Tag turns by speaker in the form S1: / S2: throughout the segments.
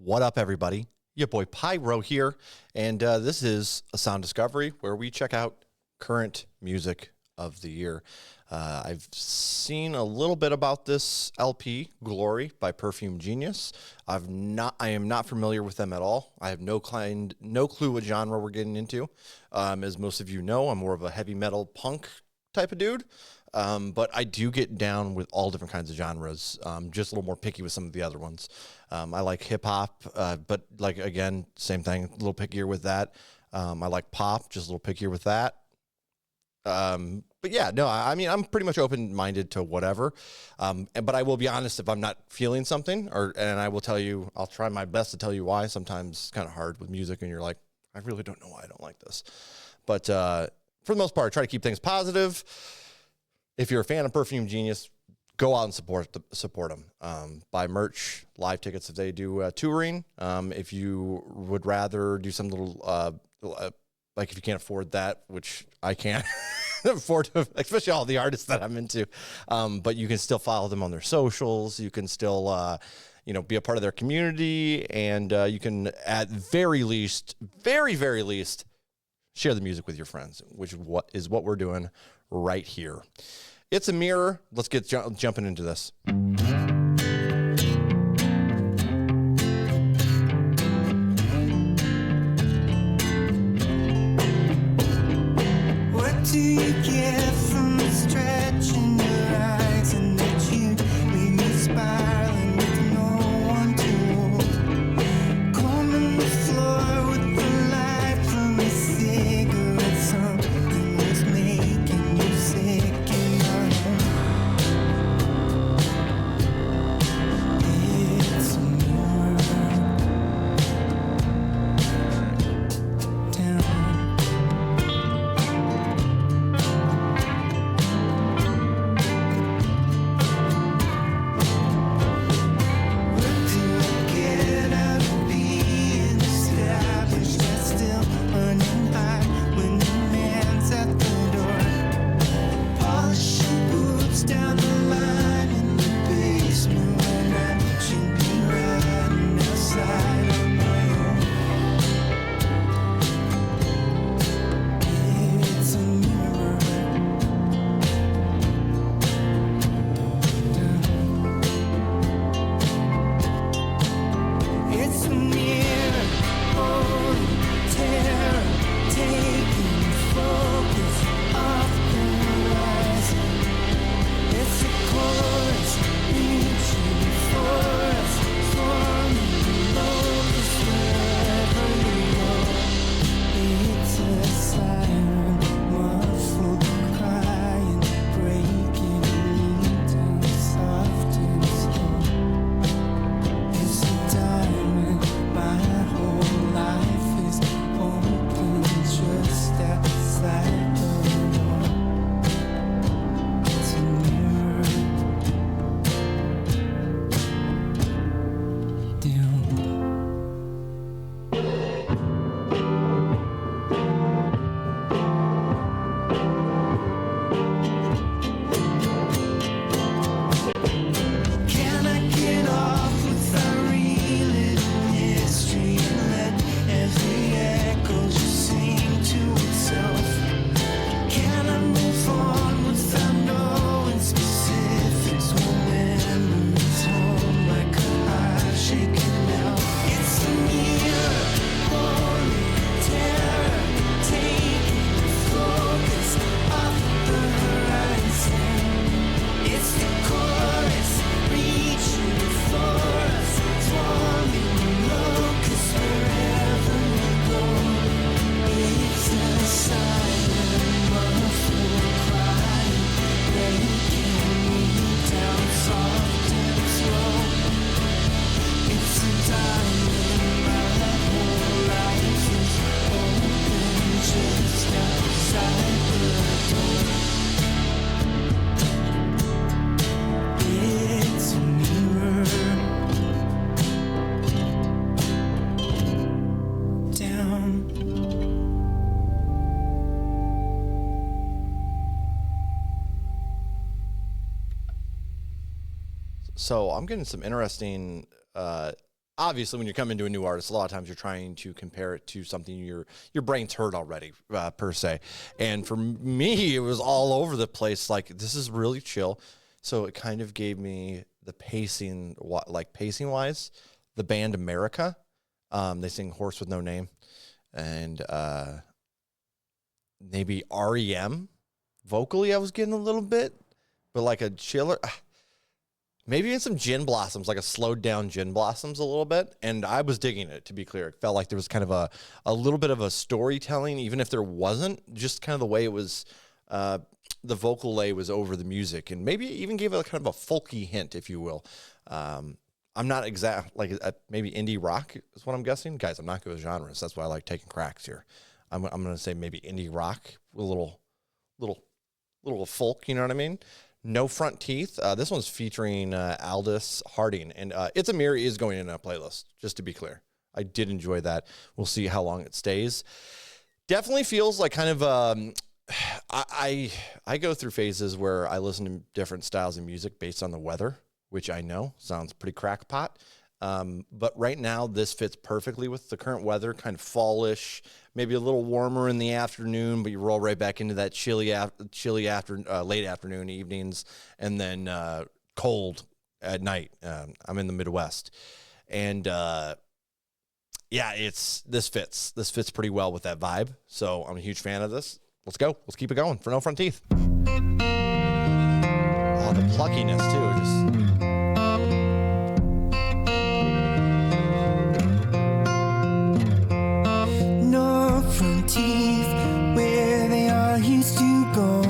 S1: What up, everybody? Your boy Pyro here, and this is a Sound Discovery where we check out current music of the year. I've seen a little bit about this LP, Glory, by Perfume Genius. I am not familiar with them at all. I have no clue what genre we're getting into. As most of you know, I'm more of a heavy metal punk type of dude. But I do get down with all different kinds of genres. Just a little more picky with some of the other ones. I like hip hop, but like, again, same thing, a little pickier with that. I like pop, just a little pickier with that. But yeah, no, I mean, I'm pretty much open-minded to whatever. But I will be honest if I'm not feeling something, and I will tell you, I'll try my best to tell you why. Sometimes it's kind of hard with music and you're like, I really don't know why I don't like this. But, for the most part, I try to keep things positive. If you're a fan of Perfume Genius, go out and support them. Buy merch, live tickets if they do touring. If you would rather do some little, like if you can't afford that, which I can't afford to, especially all the artists that I'm into. But you can still follow them on their socials. You can still, be a part of their community, and you can at very least, very, very least, share the music with your friends, which is what we're doing right here. It's a mirror. Let's get jumping into this.
S2: What do you get from stretching your eyes and that you leave me spiraling with no one to hold? Combing the floor with the light from a cigarette, something was making you sick.
S1: So I'm getting some interesting obviously when you're coming to a new artist, a lot of times you're trying to compare it to something your brain's heard already, per se. And for me, it was all over the place. Like, this is really chill. So it kind of gave me the pacing, pacing wise, the band America. They sing Horse with No Name, and maybe REM vocally I was getting a little bit, but like a chiller. Maybe even some Gin Blossoms, like a slowed down Gin Blossoms a little bit. And I was digging it, to be clear. It felt like there was kind of a little bit of a storytelling, even if there wasn't, just kind of the way it was, the vocal lay was over the music. And maybe even gave it a kind of a folky hint, if you will. I'm not exact, maybe indie rock is what I'm guessing. Guys, I'm not good with genres. That's why I like taking cracks here. I'm going to say maybe indie rock, a little folk, you know what I mean? No Front Teeth. This one's featuring Aldous Harding, and It's a Mirror is going in a playlist, just to be clear. I did enjoy that. We'll see how long it stays. Definitely feels like kind of, I go through phases where I listen to different styles of music based on the weather, which I know sounds pretty crackpot. But right now, this fits perfectly with the current weather, kind of fallish, maybe a little warmer in the afternoon, but you roll right back into that chilly late afternoon, evenings, and then cold at night. I'm in the Midwest, and this fits. This fits pretty well with that vibe. So I'm a huge fan of this. Let's go. Let's keep it going for No Front Teeth. Oh, the pluckiness too, just.
S2: Teeth where they all used to go,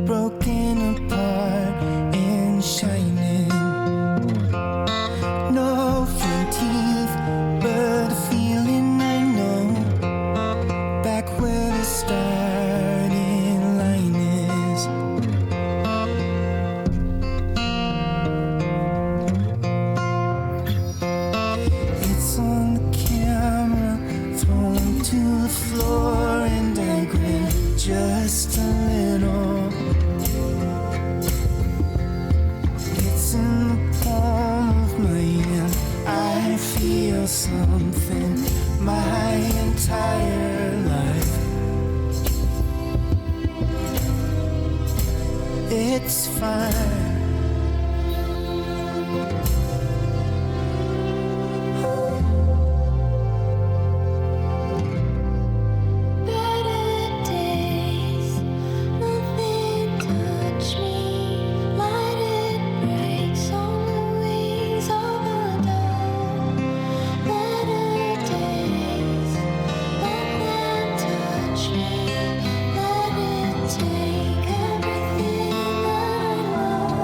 S2: broken apart and shining. No front teeth, but a feeling I know, back where the starting line is. It's on the camera, thrown to the floor, and I grin just a little. It's in the palm of my hand. I feel something my entire life. It's fine. Take everything that I know.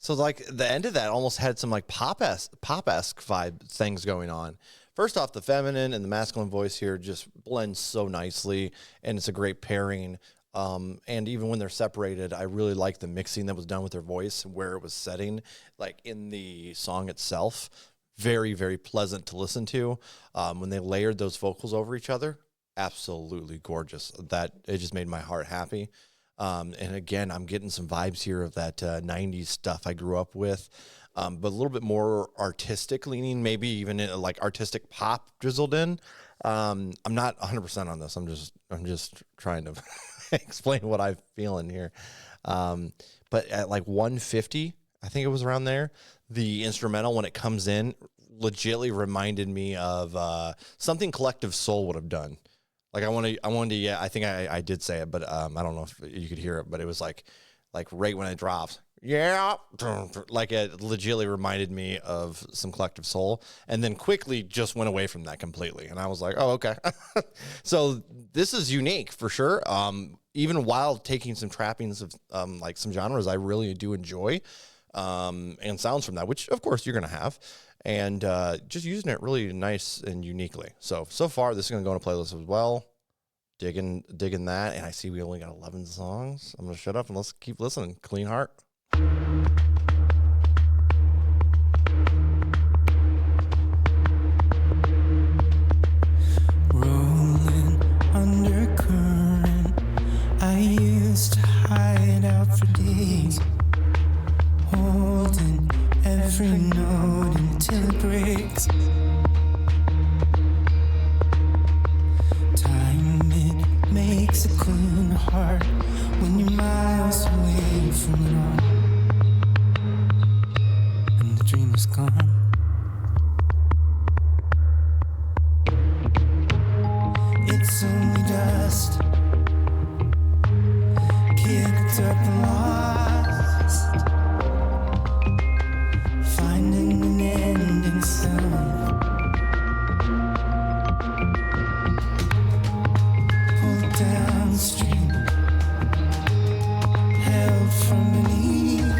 S1: So like the end of that almost had some like pop-esque vibe things going on. First off, the feminine and the masculine voice here just blends so nicely, and it's a great pairing. And even when they're separated, I really like the mixing that was done with their voice, where it was setting, like in the song itself. Very, very pleasant to listen to. When they layered those vocals over each other, absolutely gorgeous. That it just made my heart happy. And again, I'm getting some vibes here of that 90s stuff I grew up with, but a little bit more artistic leaning, maybe even like artistic pop drizzled in. I'm not 100% on this. I'm just trying to explain what I'm feeling here. But at like 150, I think it was around there, the instrumental, when it comes in, legitly reminded me of something Collective Soul would have done. Like I wanted to, yeah, I think I did say it, but I don't know if you could hear it, but it was like right when it drops, yeah, like it legitimately reminded me of some Collective Soul, and then quickly just went away from that completely. And I was like, oh, okay. So this is unique for sure. Even while taking some trappings of like some genres I really do enjoy, and sounds from that, which of course you're going to have, and just using it really nice and uniquely. So far, this is going to go on a playlist as well. Digging that, and I see we only got 11 songs. I'm going to shut up and let's keep listening. Clean Heart.
S2: Rolling undercurrent, I used to hide out for days, holding every note until it breaks. Time, it makes a clean heart when you're miles away from it all, and the dream is gone. It's only dust, kicked up and lost, finding an end in sound. Pulled downstream, held from beneath,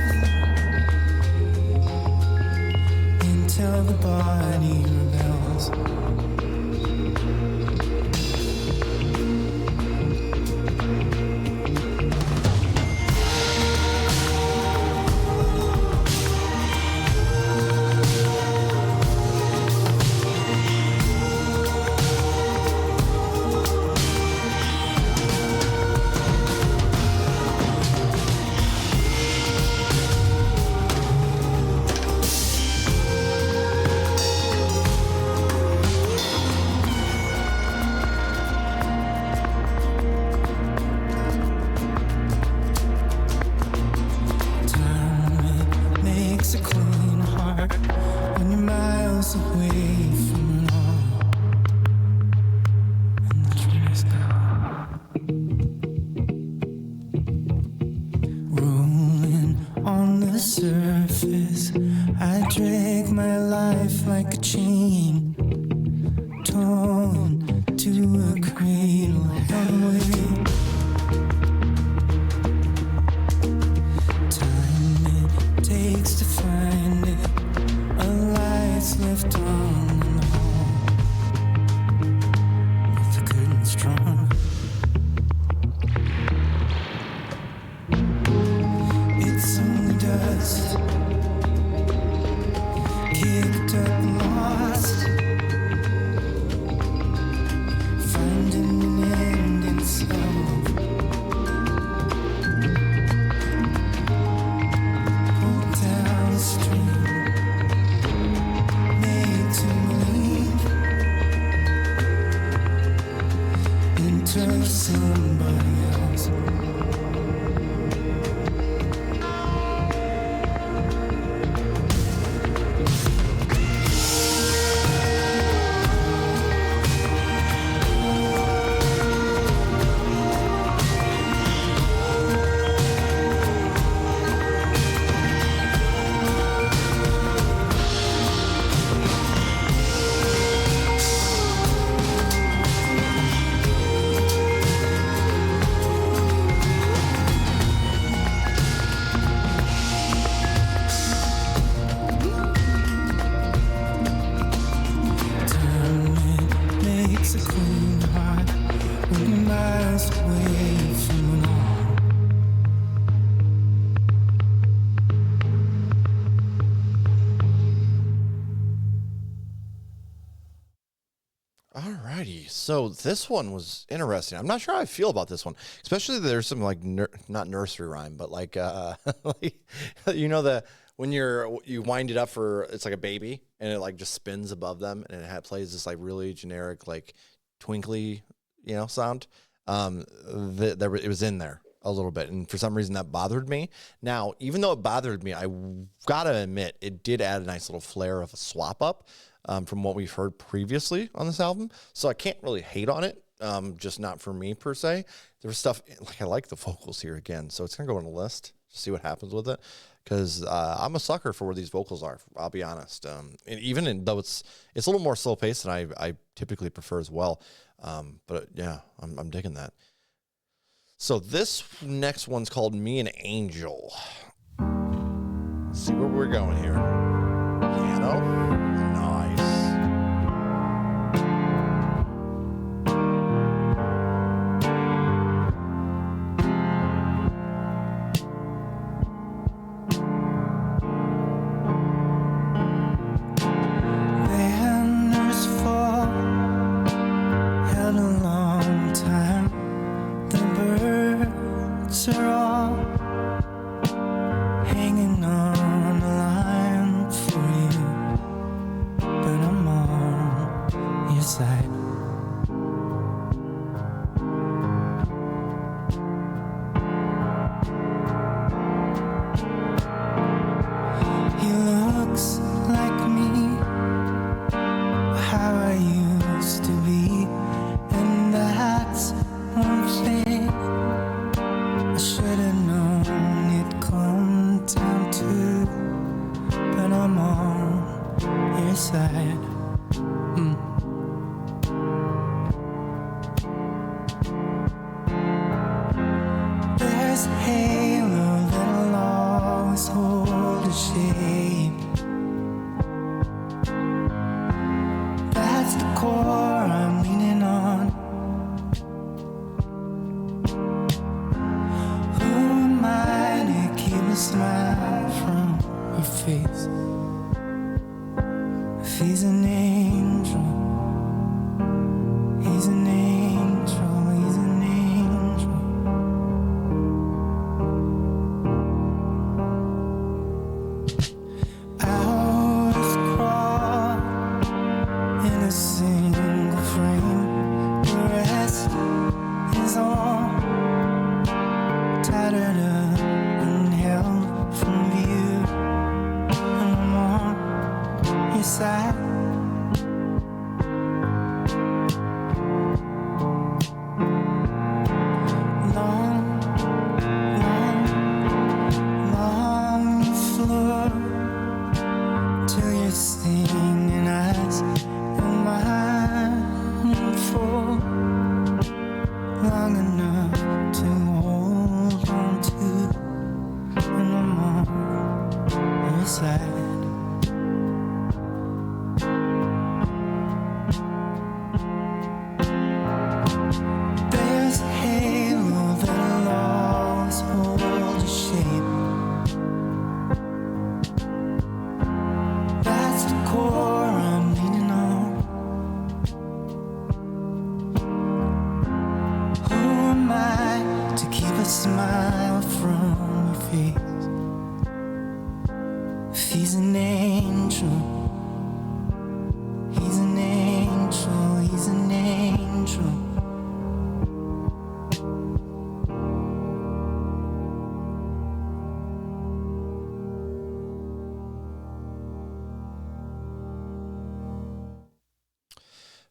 S2: until the body rebels. takes a clean heart when you're miles away from it all.
S1: Alrighty, so this one was interesting. I'm not sure how I feel about this one, especially there's some like not nursery rhyme, but like like the when you wind it up for it's like a baby and it like just spins above them and it plays this like really generic like twinkly sound. It was in there a little bit, and for some reason that bothered me. Now, even though it bothered me, I gotta admit it did add a nice little flair of a swap up. From what we've heard previously on this album. So I can't really hate on it, just not for me per se. There was stuff, like I like the vocals here again, so it's going to go on the list to see what happens with it, because I'm a sucker for where these vocals are, I'll be honest. And even though it's a little more slow-paced than I typically prefer as well. But yeah, I'm digging that. So this next one's called Me and Angel. Let's see where we're going here. Piano.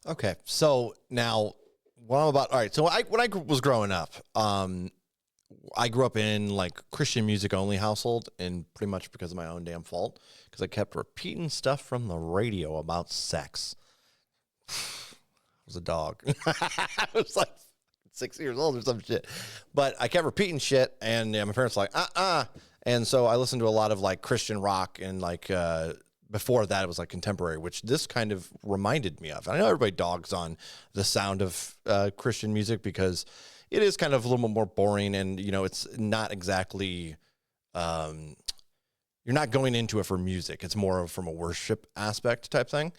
S1: Okay, so now what I'm about. All right, so when I was growing up, I grew up in like Christian music only household, and pretty much because of my own damn fault, because I kept repeating stuff from the radio about sex. I was a dog. I was like 6 years old or some shit, but I kept repeating shit, and my parents were like, and so I listened to a lot of like Christian rock and like before that, it was like contemporary, which this kind of reminded me of. I know everybody dogs on the sound of Christian music because it is kind of a little bit more boring, and it's not exactly. You're not going into it for music. It's more from a worship aspect type thing.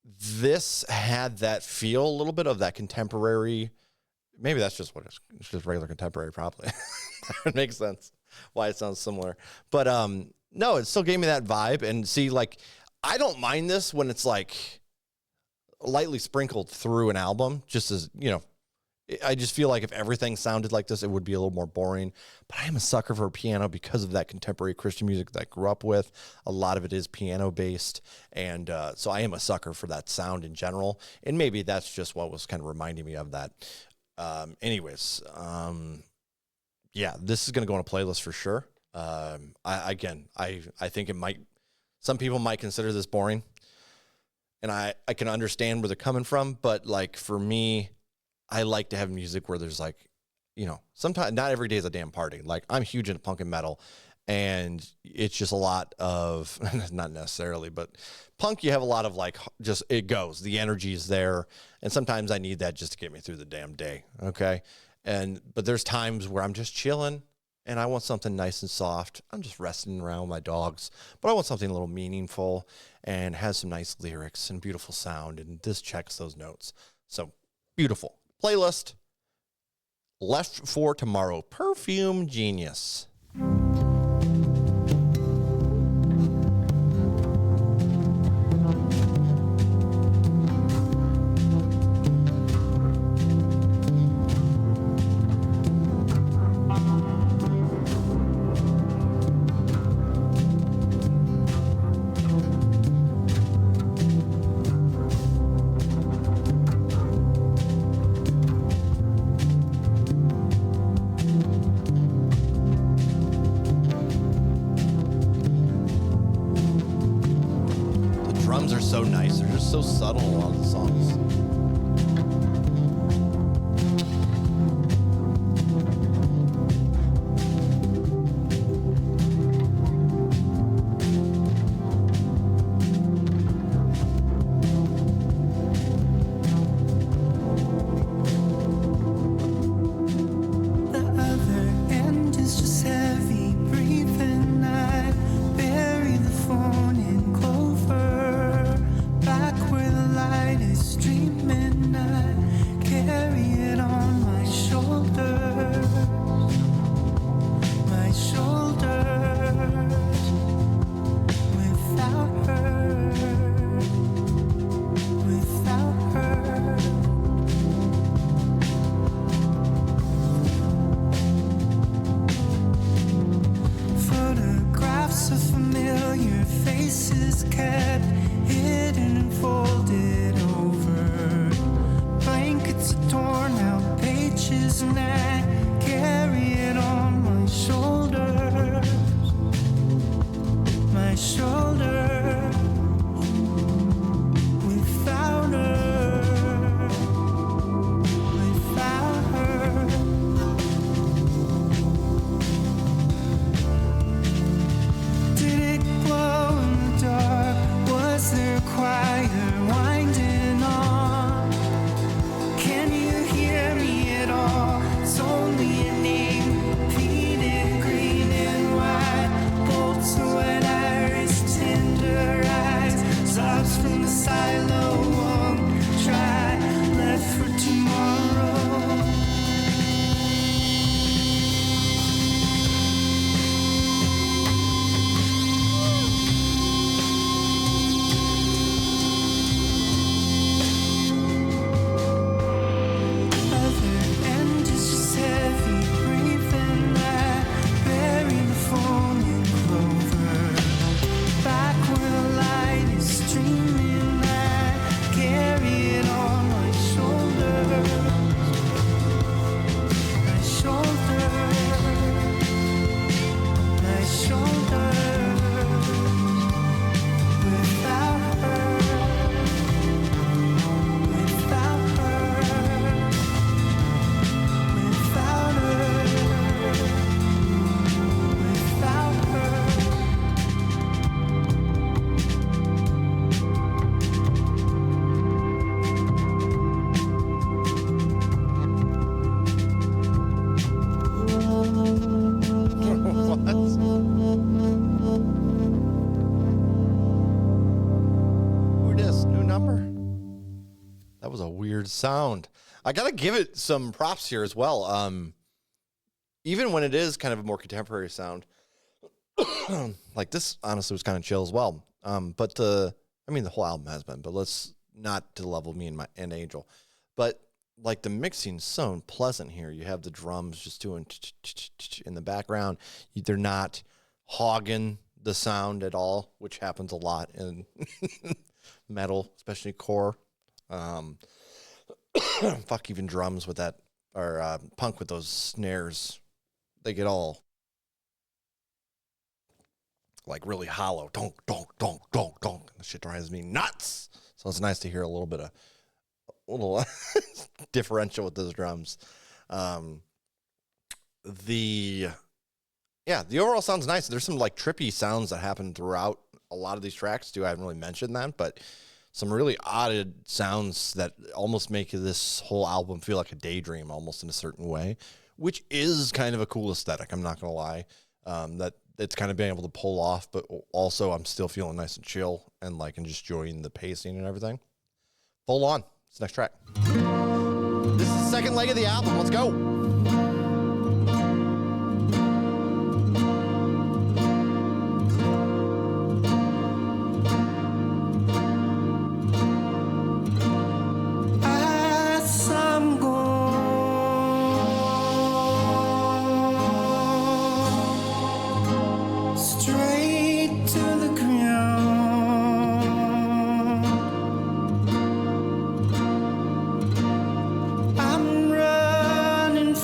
S1: This had that feel, a little bit of that contemporary. Maybe that's just what it's just regular contemporary, probably. It makes sense why it sounds similar. But no, it still gave me that vibe. And see, like, I don't mind this when it's like lightly sprinkled through an album, just as, I just feel like if everything sounded like this, it would be a little more boring. But I am a sucker for piano because of that contemporary Christian music that I grew up with. A lot of it is piano based. And so I am a sucker for that sound in general. And maybe that's just what was kind of reminding me of that. Anyways, yeah, this is going to go on a playlist for sure. I think it might, some people might consider this boring. And I can understand where they're coming from. But like for me, I like to have music where there's like, sometimes not every day is a damn party. Like I'm huge into punk and metal, and it's just a lot of, not necessarily, but punk, you have a lot of like, just it goes, the energy is there. And sometimes I need that just to get me through the damn day. Okay. But there's times where I'm just chilling and I want something nice and soft. I'm just resting around with my dogs, but I want something a little meaningful and has some nice lyrics and beautiful sound. And this checks those notes. So beautiful. Playlist left for tomorrow. Perfume Genius. Drums are so nice. They're just so subtle in a lot of the songs.
S2: The other end is just heavy breathing. I bury the phone in clover. Back where the light is streaming, I carry it on my shoulders. My shoulders. Without her. Without her. Photographs of familiar faces kept hidden and folded over. Blankets are torn out pages, and I carry it on my shoulders. My shoulders. Without her. Without her. Did it glow in the dark? Was there a choir winding on? Can you hear me at all? It's only a name repeated.
S1: That was a weird sound. I gotta give it some props here as well. Even when it is kind of a more contemporary sound, like this honestly was kind of chill as well. But the whole album has been, but let's not to level me and Angel. But like the mixing's so pleasant here. You have the drums just doing in the background. They're not hogging the sound at all, which happens a lot in metal, especially core. Fuck, even drums with that, or punk with those snares, they get all like really hollow. Donk, donk, donk, donk, donk. That shit drives me nuts. So it's nice to hear a little differential with those drums. The overall sounds nice. There's some like trippy sounds that happen throughout a lot of these tracks too. I haven't really mentioned that, but some really odd sounds that almost make this whole album feel like a daydream almost in a certain way, which is kind of a cool aesthetic. I'm not going to lie. That it's kind of being able to pull off, but also I'm still feeling nice and chill and just enjoying the pacing and everything. Full on. It's the next track. This is the second leg of the album. Let's go.
S2: I'm running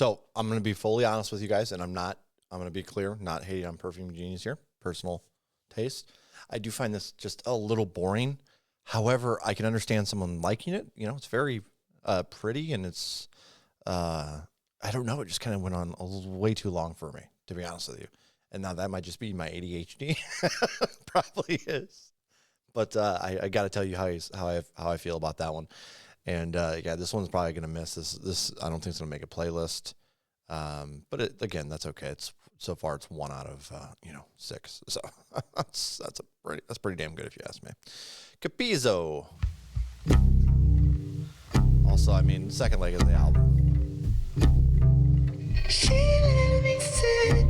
S1: So I'm going to be fully honest with you guys, and I'm going to be clear, not hating on Perfume Genius here, personal taste. I do find this just a little boring. However, I can understand someone liking it. You know, it's very pretty, and it's, I don't know, it just kind of went on way too long for me, to be honest with you. And now that might just be my ADHD. Probably is. But I got to tell you how I feel about that one. And yeah, this one's probably going to miss this. I don't think it's going to make a playlist. But again, that's okay. It's so far it's 1 out of 6. So that's pretty damn good if you ask me. Capizzo. Also, I mean, second leg of the album.
S2: She let me sit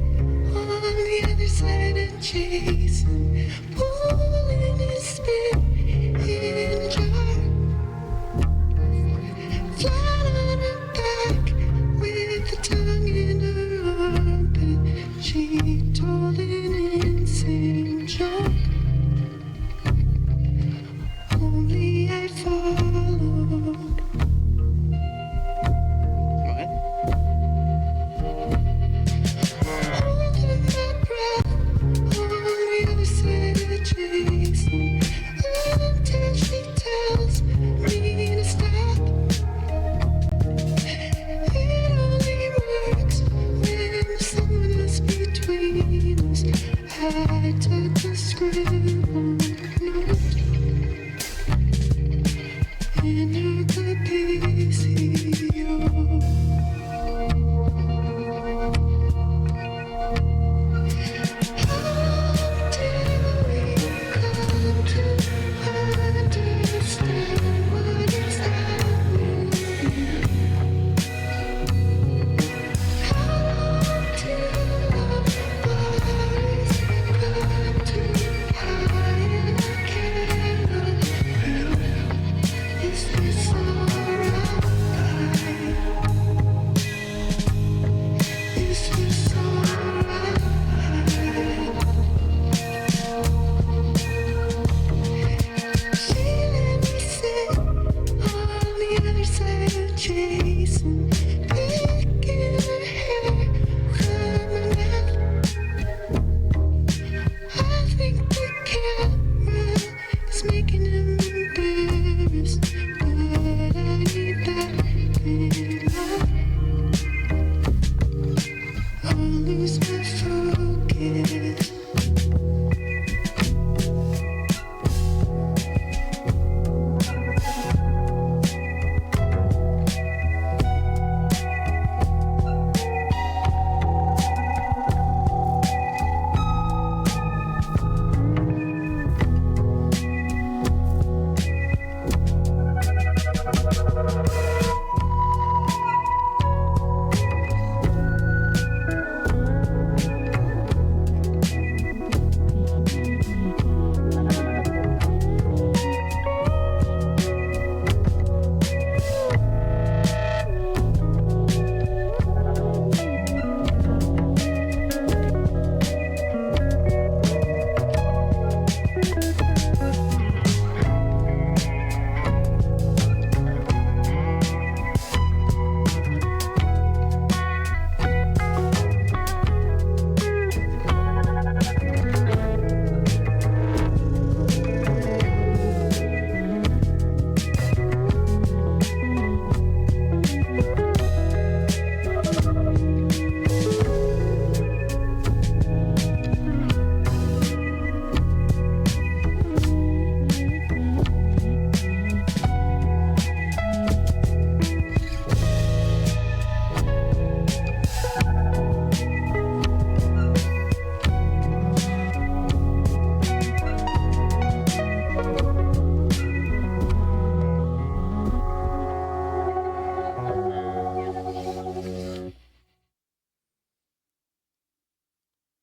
S2: on the other side of Jason, pulling his spin in jar. Flat on her back with the tongue in her armpit, she told an insane joke. Only I followed. Holding my breath on the other side of Jason until she tells me to stop. It only works when someone is between us. I took the scribbled note in her Capizio. Jason, picking her hair, coming out. I think the camera is making him embarrassed, but I need that big love. I'll lose my focus.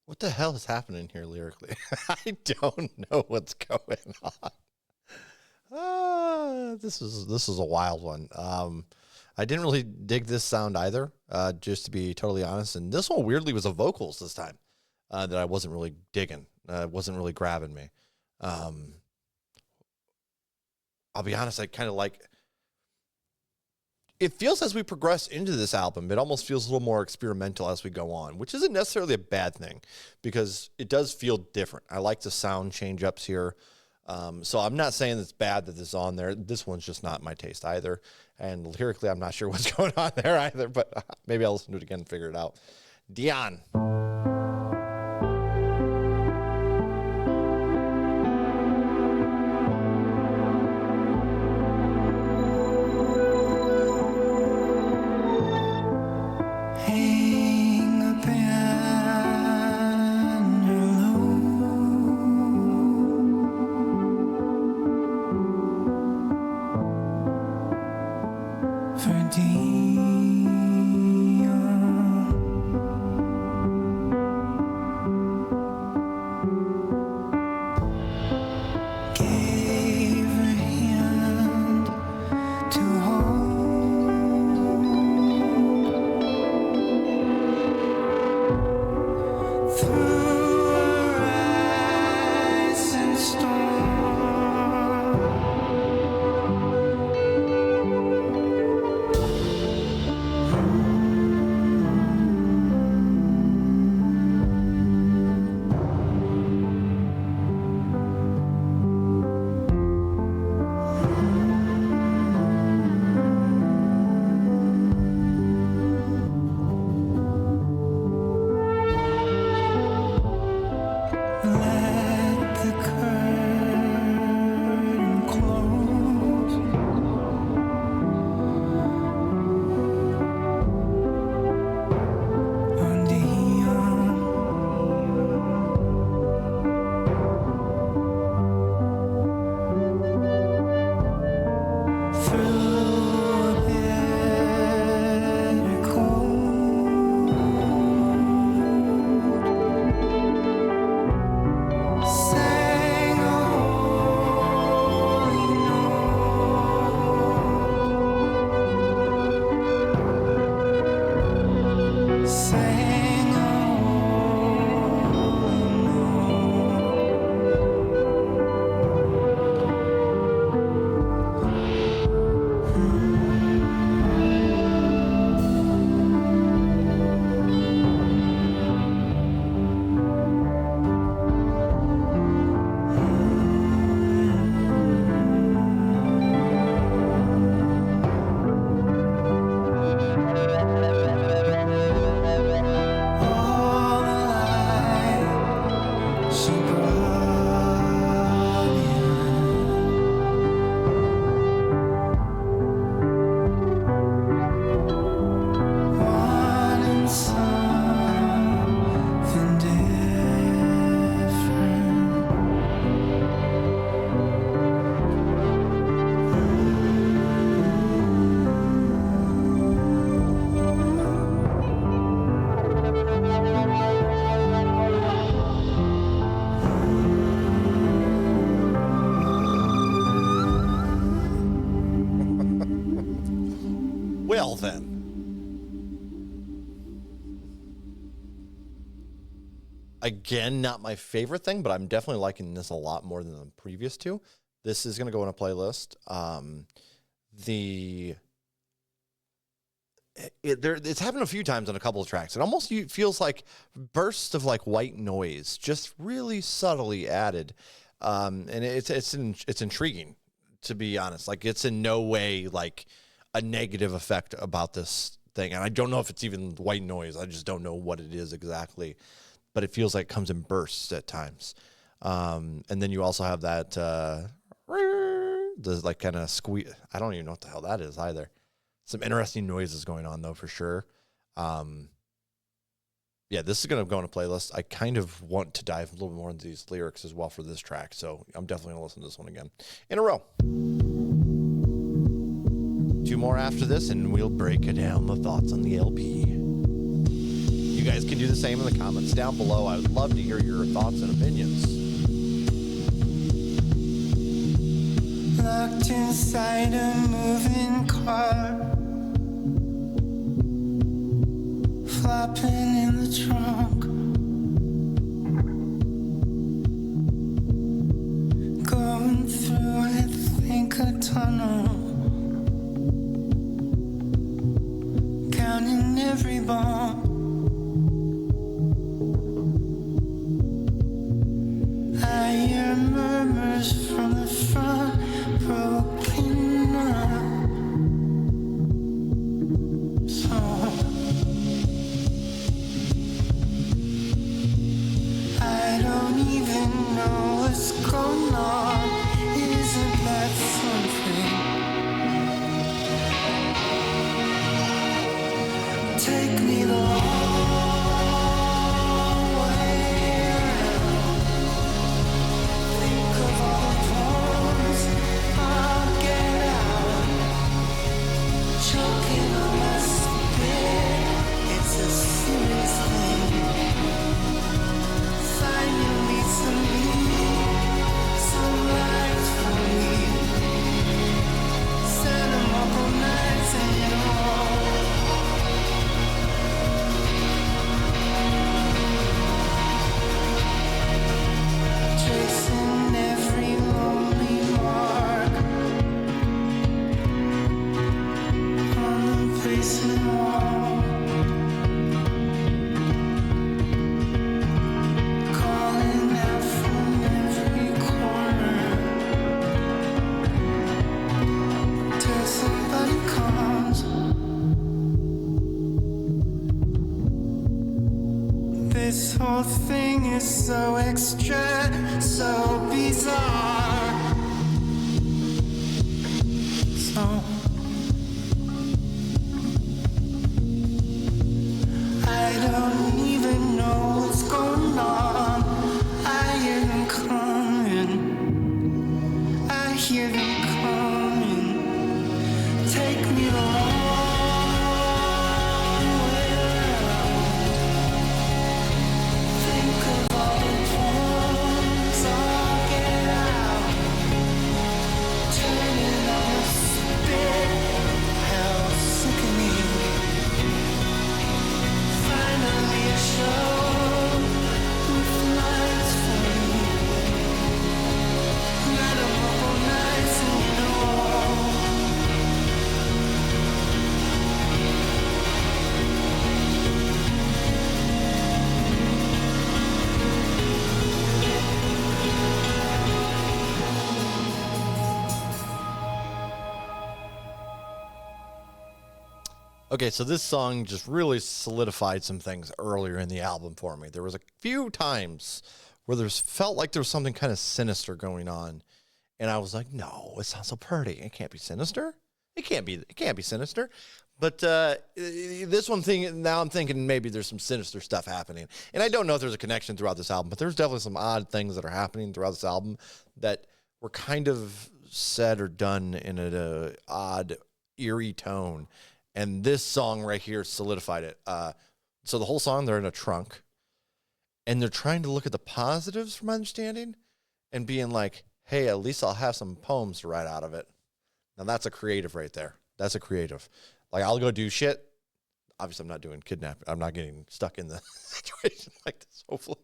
S1: What the hell is happening here lyrically? I don't know what's going on. This is a wild one. I didn't really dig this sound either, just to be totally honest. And this one weirdly was a vocals this time that I wasn't really digging. Wasn't really grabbing me. I'll be honest, I kind of like it feels as we progress into this album, it almost feels a little more experimental as we go on, which isn't necessarily a bad thing because it does feel different. I like the sound change ups here. So I'm not saying it's bad that this is on there. This one's just not my taste either. And lyrically, I'm not sure what's going on there either, but maybe I'll listen to it again and figure it out. Dion.
S2: Hang a banner low for Dion. Gave her hand to hold through a rising storm. Let the curtain close on Dion. Through a bitter cold, sang a holy note, sang a holy all the light she brought in. Wanting something different.
S1: Well, then. Again, not my favorite thing, but I'm definitely liking this a lot more than the previous two. This is going to go in a playlist. It's happened a few times on a couple of tracks. It almost feels like bursts of like white noise, just really subtly added. And it's intriguing, to be honest. Like, it's in no way like a negative effect about this thing. And I don't know if it's even white noise. I just don't know what it is exactly. But it feels like it comes in bursts at times. And then you also have that the like kind of squeak. I don't even know what the hell that is either. Some interesting noises going on though, for sure. Yeah, this is going to go on a playlist. I kind of want to dive a little bit more into these lyrics as well for this track. So I'm definitely going to listen to this one again in a row. 2 more after this, and we'll break down the thoughts on the LP. You guys can do the same in the comments down below. I would love to hear your thoughts and opinions.
S2: Locked inside a moving car, flopping in the trunk, going through, I think, a tunnel. in every bone. I hear murmurs from the front, broken up. So I don't even know what's going on. Isn't that something? Take me the long way around. Think of all the poems I'll get out. Choking on my spit, it's a serious thing. Finally some lights for me. Set 'em up all nights and all. Tracing every lonely mark on the basement wall. Calling out from every corner till somebody comes. This whole thing is so extra, so bizarre. So I don't even know what's going on. I hear them coming. I hear them coming. Take me the long way around. Think of all the poems I'll get out. Turning on the spit, how sickening. Finally a show with lights for me. Light 'em up all nights and you know.
S1: Okay, so this song just really solidified some things earlier in the album for me. There was a few times where there's felt like there was something kind of sinister going on, and I was like, "No, it sounds so pretty. It can't be sinister. It can't be sinister." But this one thing, now I'm thinking maybe there's some sinister stuff happening, and I don't know if there's a connection throughout this album, but there's definitely some odd things that are happening throughout this album that were kind of said or done in an odd, eerie tone. And this song right here solidified it. So the whole song, they're in a trunk, and they're trying to look at the positives, from my understanding, and being like, hey, at least I'll have some poems to write out of it. Now, that's a creative right there. That's a creative. Like, I'll go do shit. Obviously, I'm not doing kidnapping. I'm not getting stuck in the situation like this, hopefully.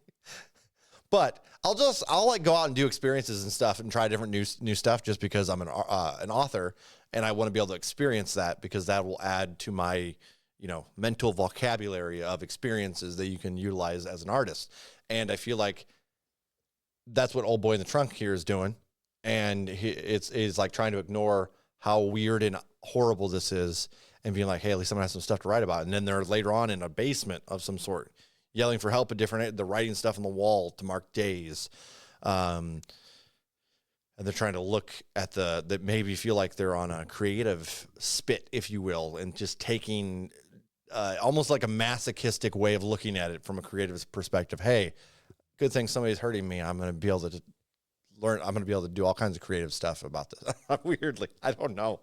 S1: But I'll like go out and do experiences and stuff and try different new stuff just because I'm an author and I want to be able to experience that, because that will add to my, mental vocabulary of experiences that you can utilize as an artist. And I feel like that's what Old Boy in the Trunk here is doing. And it's like trying to ignore how weird and horrible this is and being like, hey, at least someone has some stuff to write about. And then they're later on in a basement of some sort, yelling for help at they're writing stuff on the wall to mark days. And they're trying to look at that maybe feel like they're on a creative spit, if you will, and just taking almost like a masochistic way of looking at it from a creative perspective. Hey, good thing somebody's hurting me. I'm going to be able to learn. I'm going to be able to do all kinds of creative stuff about this. Weirdly, I don't know.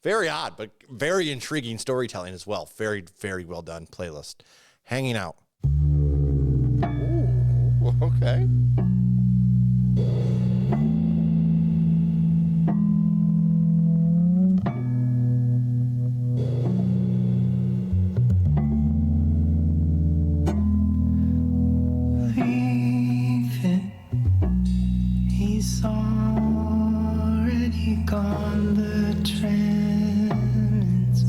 S1: Very odd, but very intriguing storytelling as well. Very, very well done playlist. Hanging Out. Ooh, okay.
S2: He's already gone, the trends.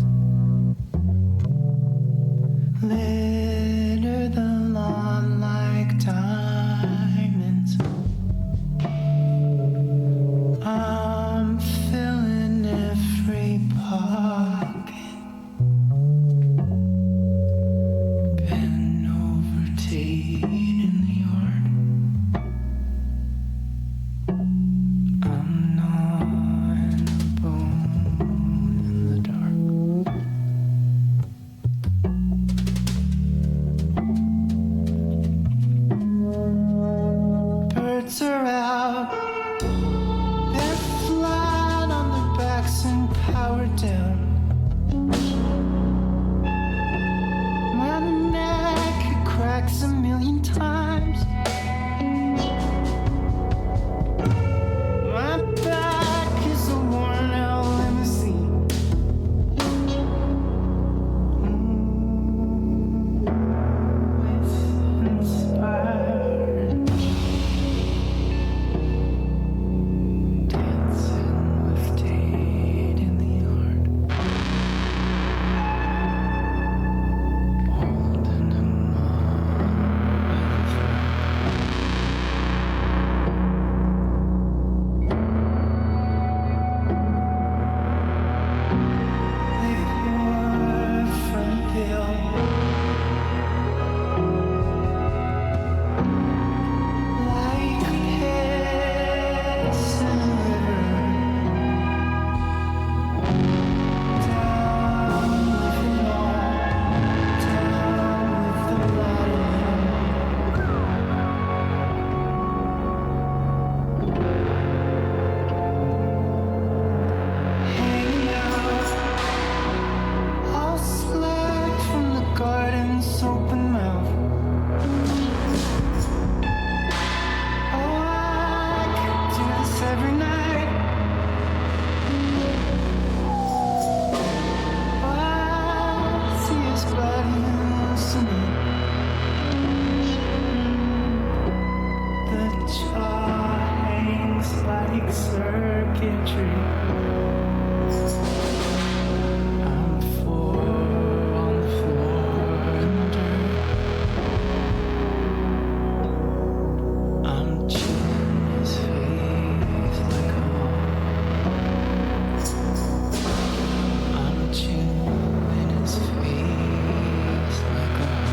S2: birds are out. They're flat on their backs and powered down. My neck, it cracks a million times. My back is a worn-out limousine. With inspired dancing with Tate in the yard. Holding him up by the throat. They pour front bill like piss in a river. Down with it all, down with the lot of hanging out, all slack from the garden's open mouth. Oh, I could do this every night. Why see his body listening? The jaw hangs like circuitry. I'm four on the floor in the dirt. I'm chewing his face like a hawk. I'm chewing his face like a hawk.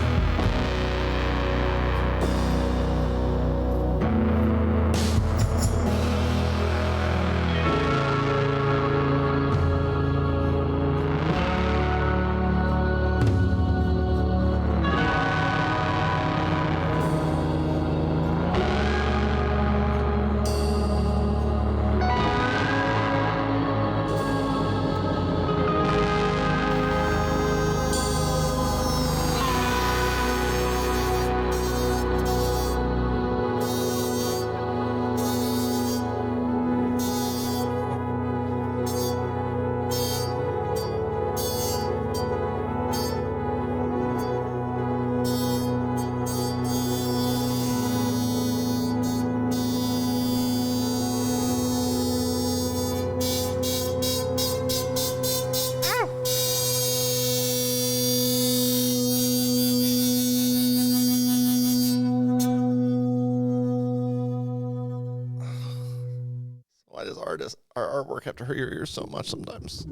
S1: Why does our artwork have to hurt your ears so much sometimes?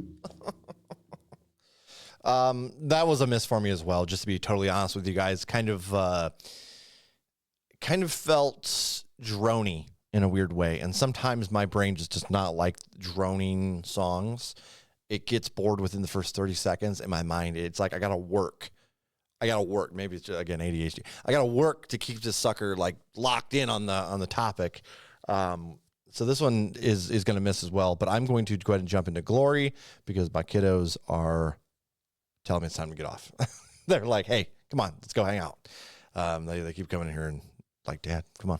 S1: That was a miss for me as well, just to be totally honest with you guys. Kind of felt drony in a weird way. And sometimes my brain just does not like droning songs. It gets bored within the first 30 seconds in my mind. It's like I gotta work. Maybe it's just, again, ADHD. I gotta work to keep this sucker like locked in on the topic. So this one is going to miss as well, but I'm going to go ahead and jump into Glory because my kiddos are telling me it's time to get off. They're like, hey, come on, let's go hang out. They keep coming in here and like, Dad, come on.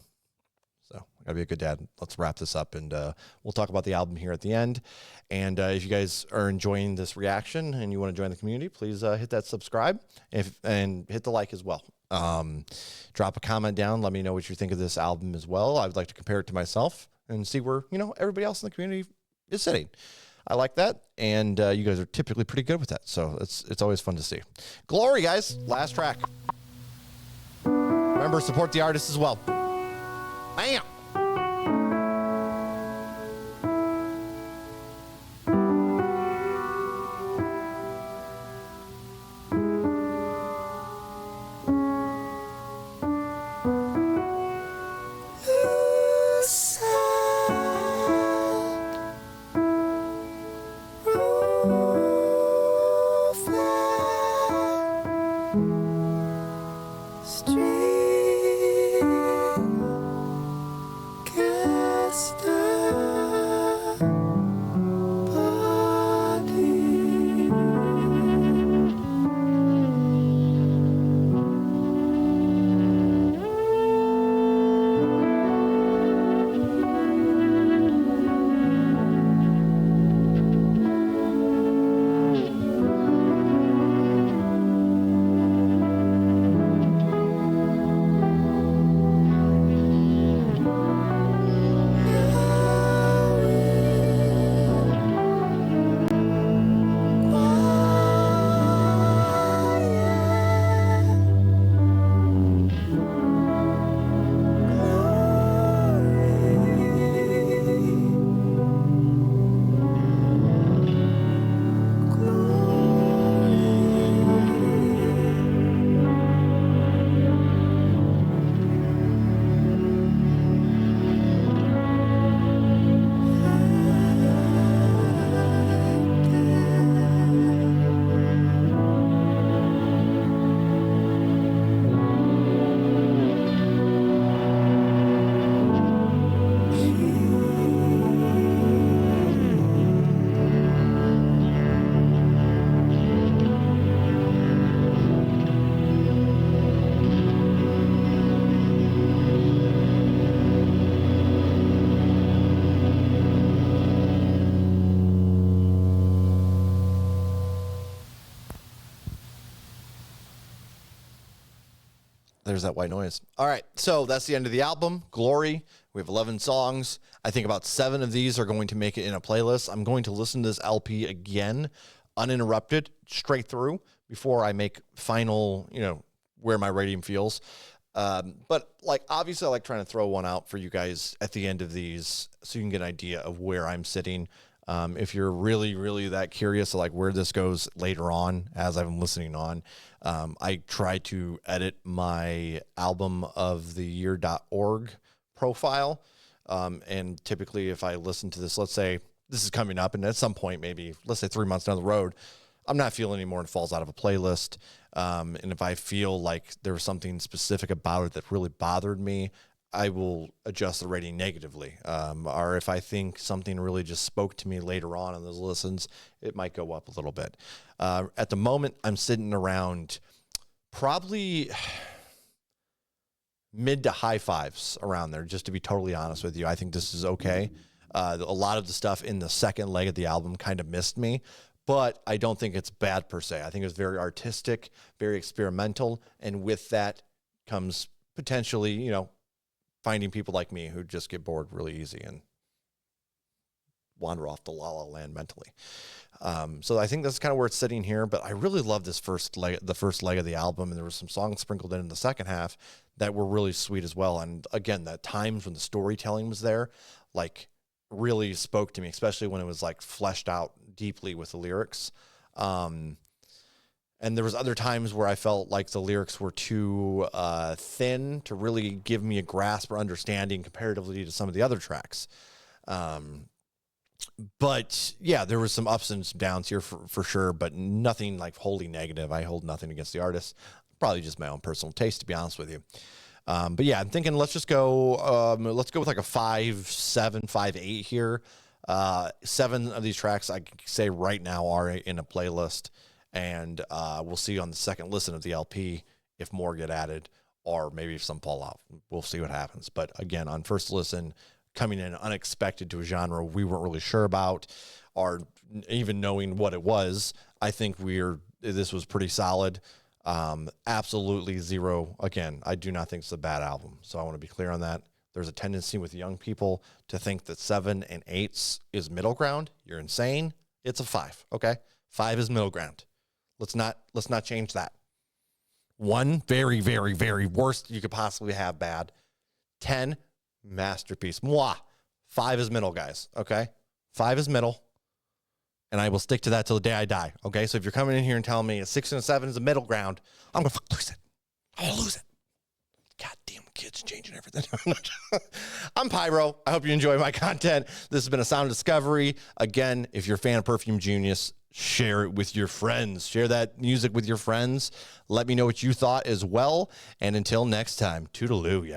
S1: So I gotta be a good dad. Let's wrap this up and we'll talk about the album here at the end. And if you guys are enjoying this reaction and you want to join the community, please hit that subscribe and hit the like as well. Drop a comment down. Let me know what you think of this album as well. I would like to compare it to myself and see where, everybody else in the community is sitting. I like that. And you guys are typically pretty good with that. So it's always fun to see. Glory, guys. Last track. Remember, support the artist as well. Bam! There's that white noise. All right, so that's the end of the album, Glory. We have 11 songs. I think about 7 of these are going to make it in a playlist. I'm going to listen to this LP again, uninterrupted, straight through, before I make final, where my rating feels. But like, obviously I like trying to throw one out for you guys at the end of these so you can get an idea of where I'm sitting. If you're really, really that curious of like where this goes later on as I'm listening on, I try to edit my album of the year.org profile. And typically if I listen to this, let's say this is coming up and at some point, maybe let's say 3 months down the road, I'm not feeling anymore and falls out of a playlist. And if I feel like there was something specific about it that really bothered me, I will adjust the rating negatively. Or if I think something really just spoke to me later on in those listens, it might go up a little bit. At the moment, I'm sitting around probably mid to high 5s around there, just to be totally honest with you. I think this is okay. A lot of the stuff in the second leg of the album kind of missed me, but I don't think it's bad per se. I think it's very artistic, very experimental, and with that comes potentially, finding people like me who just get bored really easy and wander off the la la land mentally. So I think that's kind of where it's sitting here, but I really love this the first leg of the album. And there were some songs sprinkled in the second half that were really sweet as well. And again, that times when the storytelling was there, like really spoke to me, especially when it was like fleshed out deeply with the lyrics. And there was other times where I felt like the lyrics were too thin to really give me a grasp or understanding comparatively to some of the other tracks. But yeah, there was some ups and some downs here for sure, but nothing like wholly negative. I hold nothing against the artist. Probably just my own personal taste, to be honest with you. But yeah, I'm thinking let's go with like a 5-7, 5-8 here. 7 of these tracks I could say right now are in a playlist. And we'll see on the second listen of the LP if more get added or maybe if some fall out. We'll see what happens. But again, on first listen, coming in unexpected to a genre we weren't really sure about or even knowing what it was, I think this was pretty solid. Absolutely zero. Again, I do not think it's a bad album. So I want to be clear on that. There's a tendency with young people to think that 7 and 8s is middle ground. You're insane. It's a 5. Okay. 5 is middle ground. Let's not change that. 1, very, very, very worst you could possibly have bad. 10, masterpiece. Mwah. 5 is middle, guys. Okay. 5 is middle. And I will stick to that till the day I die. Okay. So if you're coming in here and telling me a 6 and a 7 is a middle ground, I'm going to lose it. I'm going to lose it. Goddamn kids changing everything. I'm Pyro. I hope you enjoy my content. This has been a Sound Discovery. Again, if you're a fan of Perfume Genius, share it with your friends. Share that music with your friends. Let me know what you thought as well. And until next time, toodaloo, yeah.